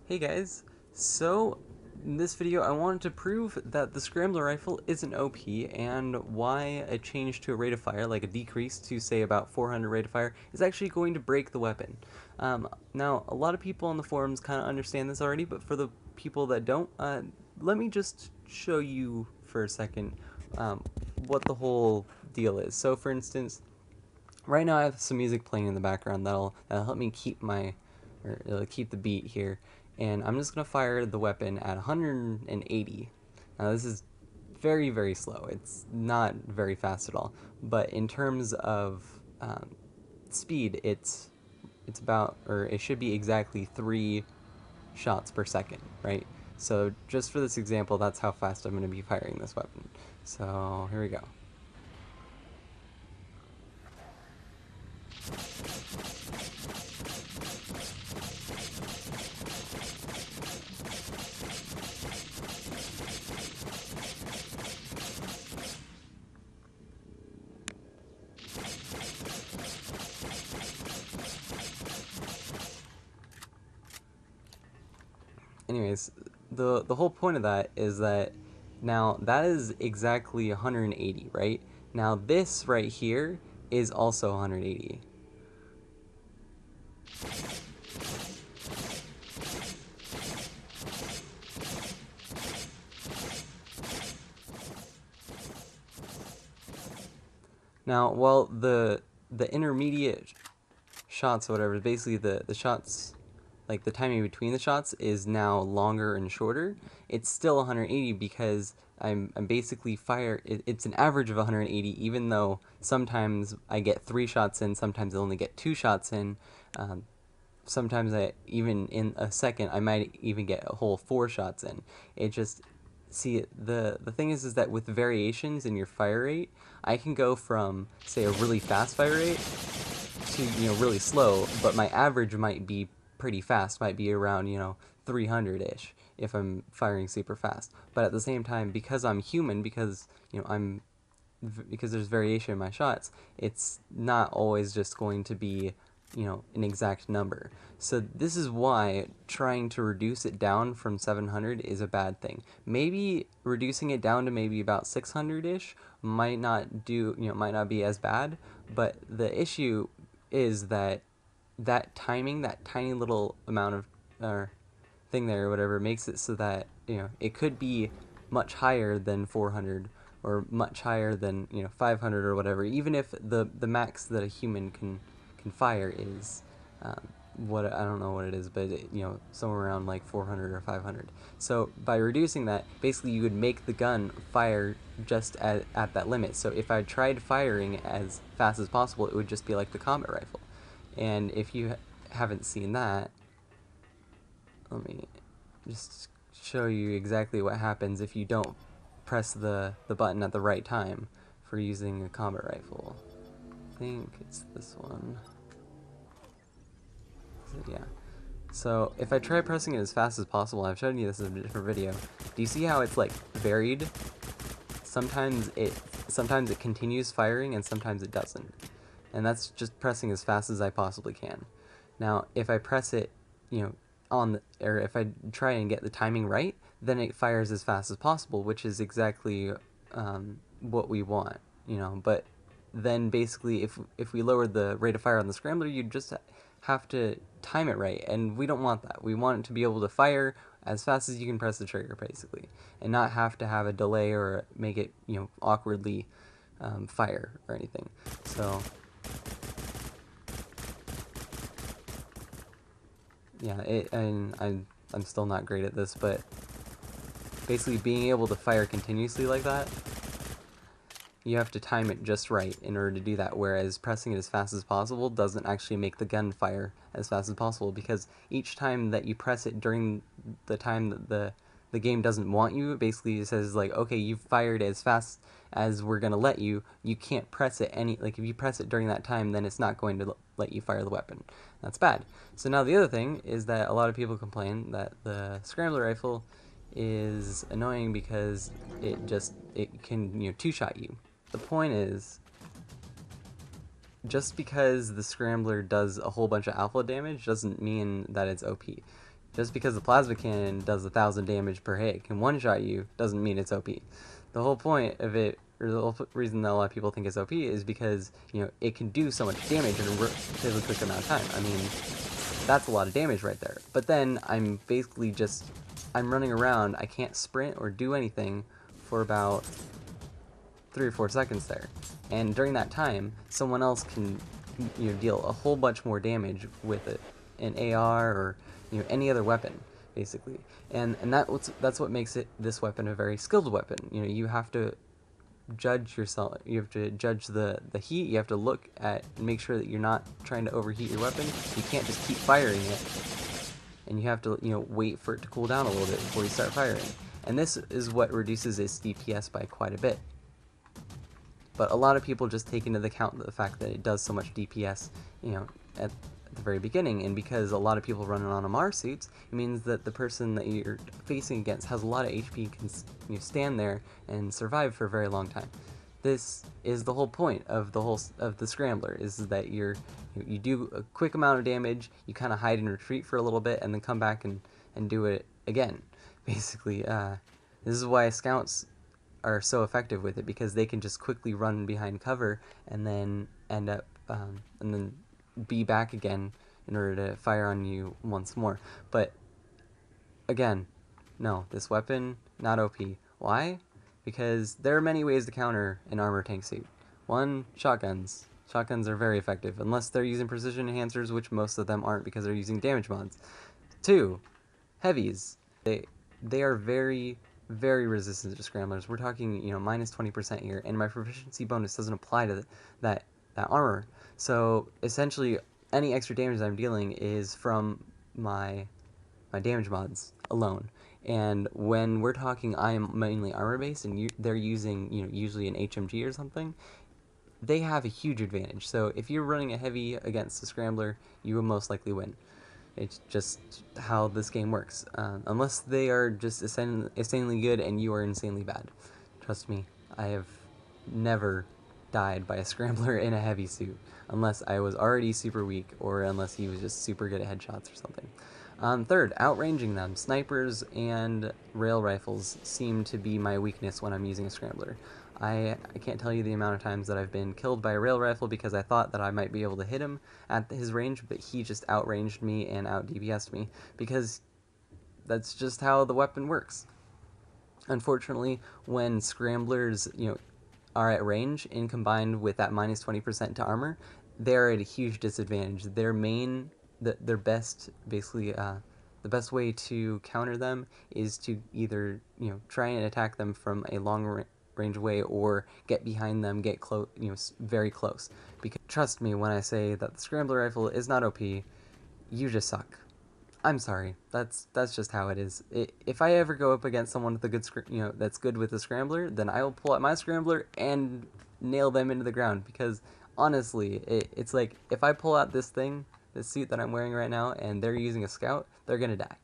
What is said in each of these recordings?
Hey guys, so in this video I wanted to prove that the Scrambler Rifle isn't OP and why a change to a rate of fire, like a decrease to say about 400 rate of fire, is actually going to break the weapon. Now, a lot of people on the forums kind of understand this already, but for the people that don't, let me just show you for a second um, what the whole deal is. So for instance, right now I have some music playing in the background that'll help me keep or it'll keep the beat here, and I'm just gonna fire the weapon at 180. Now this is very slow. It's not very fast at all, but in terms of speed, it's about, or it should be exactly 3 shots per second, right? So just for this example, that's how fast I'm going to be firing this weapon. So here we go. Anyways, the whole point of that is that now that is exactly 180, right? Now this right here is also 180. Now, while the intermediate shots or whatever, basically the shots, like the timing between the shots is now longer and shorter, it's still 180 because I'm basically it's an average of 180, even though sometimes I get 3 shots in, sometimes I only get 2 shots in. Sometimes even in a second I might even get a whole 4 shots in. It just see the thing is that with variations in your fire rate, I can go from say a really fast fire rate to really slow, but my average might be pretty fast, might be around 300-ish if I'm firing super fast. But at the same time, because I'm human, because because there's variation in my shots, it's not always just going to be an exact number. So this is why trying to reduce it down from 700 is a bad thing. Maybe reducing it down to maybe about 600-ish might not might not be as bad, but the issue is that timing, that tiny little amount of thing there or whatever, makes it so that it could be much higher than 400 or much higher than 500 or whatever, even if the max that a human can fire is what I don't know what it is, but somewhere around like 400 or 500. So by reducing that, basically you would make the gun fire just at that limit. So if I tried firing as fast as possible, it would just be like the combat rifle. And if you haven't seen that, let me just show you exactly what happens if you don't press the button at the right time for using a combat rifle. I think it's this one. Yeah. So if I try pressing it as fast as possible, I've shown you this in a different video. Do you see how it's like varied? Sometimes it continues firing and sometimes it doesn't. And that's just pressing as fast as I possibly can. Now, if I press it, or if I try and get the timing right, then it fires as fast as possible, which is exactly what we want, But then basically, if we lowered the rate of fire on the Scrambler, you'd just have to time it right, and we don't want that. We want it to be able to fire as fast as you can press the trigger, basically, and not have to have a delay or make it, awkwardly fire or anything. So yeah, and I'm still not great at this, but basically being able to fire continuously like that, you have to time it just right in order to do that, whereas pressing it as fast as possible doesn't actually make the gun fire as fast as possible, because each time that you press it during the time that the game doesn't want you, it basically says like, okay, you've fired as fast as we're going to let you, you can't press it if you press it during that time, then it's not going to let you fire the weapon. That's bad. So now the other thing is that a lot of people complain that the Scrambler Rifle is annoying because it can two-shot you. The point is, just because the Scrambler does a whole bunch of alpha damage doesn't mean that it's OP. Just because the plasma cannon does 1,000 damage per hit, can one-shot you, doesn't mean it's OP. The whole point of it, or the whole reason that a lot of people think it's OP, is because, you know, it can do so much damage in a relatively quick amount of time. I mean, that's a lot of damage right there. But then I'm basically just, I'm running around, I can't sprint or do anything for about 3 or 4 seconds there. And during that time, someone else can, you know, deal a whole bunch more damage with it, an AR or, you know, any other weapon, basically. And that's what makes this weapon a very skilled weapon. You know, you have to judge yourself. You have to judge the heat. You have to look at and make sure that you're not trying to overheat your weapon. You can't just keep firing it, and you have to, you know, wait for it to cool down a little bit before you start firing. And this is what reduces its DPS by quite a bit. But a lot of people just take into account the fact that it does so much DPS, you know, at the very beginning, and because a lot of people run on MR suits, it means that the person that you're facing against has a lot of HP and can, you know, stand there and survive for a very long time. This is the whole point of the Scrambler, is that you do a quick amount of damage, you kind of hide and retreat for a little bit, and then come back and do it again. Basically, this is why scouts are so effective with it, because they can just quickly run behind cover and then end up and then be back again in order to fire on you once more. But again, no, this weapon, not OP. Why? Because there are many ways to counter an armor tank suit. One, shotguns. Shotguns are very effective, unless they're using precision enhancers, which most of them aren't because they're using damage mods. Two, heavies. They are very, very resistant to scramblers. We're talking, you know, minus 20% here, and my proficiency bonus doesn't apply to that armor. So essentially, any extra damage that I'm dealing is from my damage mods alone. And when we're talking, I am mainly armor based, and they're using, you know, usually an HMG or something. They have a huge advantage. So if you're running a heavy against a scrambler, you will most likely win. It's just how this game works. Unless they are just insanely good and you are insanely bad. Trust me, I have never died by a scrambler in a heavy suit, unless I was already super weak, or unless he was just super good at headshots or something. Third, outranging them. Snipers and rail rifles seem to be my weakness when I'm using a scrambler. I can't tell you the amount of times that I've been killed by a rail rifle because I thought that I might be able to hit him at his range, but he just outranged me and out DPS'd me, because that's just how the weapon works. Unfortunately, when scramblers, you know, are at range and combined with that minus 20% to armor, they're at a huge disadvantage. Their best, basically, the best way to counter them is to either, you know, try and attack them from a long range away, or get behind them, get close, you know, very close. Because trust me when I say that the Scrambler Rifle is not OP, you just suck. I'm sorry. That's just how it is. If I ever go up against someone with a good, that's good with the scrambler, then I will pull out my scrambler and nail them into the ground. Because honestly, it's like, if I pull out this suit that I'm wearing right now, and they're using a scout, they're gonna die.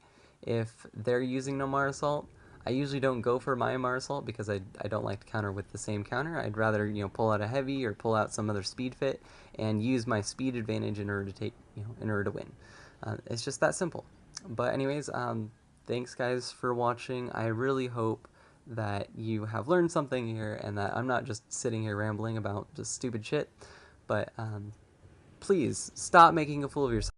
If they're using no MR assault, I usually don't go for my MR assault because I don't like to counter with the same counter. I'd rather, you know, pull out a heavy or pull out some other speed fit and use my speed advantage in order to win. It's just that simple. But anyways, thanks guys for watching. I really hope that you have learned something here, and that I'm not just sitting here rambling about just stupid shit. But please stop making a fool of yourself.